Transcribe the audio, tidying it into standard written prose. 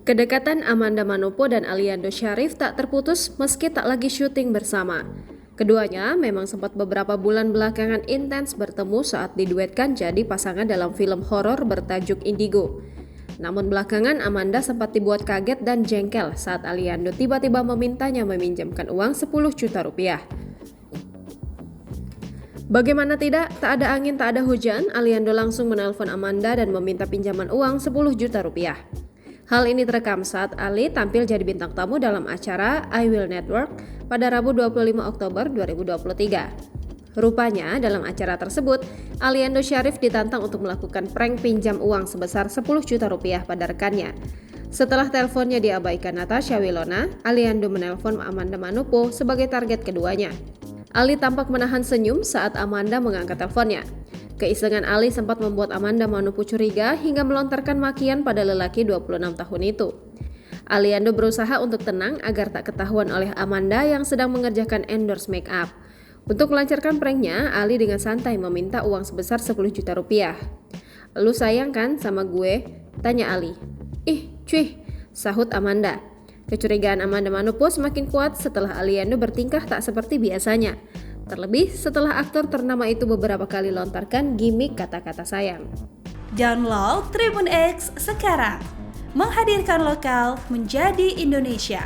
Kedekatan Amanda Manopo dan Aliando Syarif tak terputus meski tak lagi syuting bersama. Keduanya memang sempat beberapa bulan belakangan intens bertemu saat diduetkan jadi pasangan dalam film horor bertajuk Indigo. Namun belakangan Amanda sempat dibuat kaget dan jengkel saat Aliando tiba-tiba memintanya meminjamkan uang 10 juta rupiah. Bagaimana tidak, tak ada angin tak ada hujan, Aliando langsung menelpon Amanda dan meminta pinjaman uang 10 juta rupiah. Hal ini terekam saat Ali tampil jadi bintang tamu dalam acara I Will Network pada Rabu 25 Oktober 2023. Rupanya dalam acara tersebut, Aliando Syarif ditantang untuk melakukan prank pinjam uang sebesar 10 juta rupiah pada rekannya. Setelah teleponnya diabaikan Natasha Wilona, Aliando menelpon Amanda Manopo sebagai target keduanya. Ali tampak menahan senyum saat Amanda mengangkat teleponnya. Keisengan Ali sempat membuat Amanda Manopo curiga hingga melontarkan makian pada lelaki 26 tahun itu. Aliando berusaha untuk tenang agar tak ketahuan oleh Amanda yang sedang mengerjakan endorse make up. Untuk melancarkan pranknya, Ali dengan santai meminta uang sebesar 10 juta rupiah. "Lu sayang kan sama gue?" tanya Ali. "Ih, cuy," sahut Amanda. Kecurigaan Amanda Manopo semakin kuat setelah Aliando bertingkah tak seperti biasanya. Terlebih setelah aktor ternama itu beberapa kali lontarkan gimik kata-kata sayang. Download Tribun X sekarang, menghadirkan lokal menjadi Indonesia.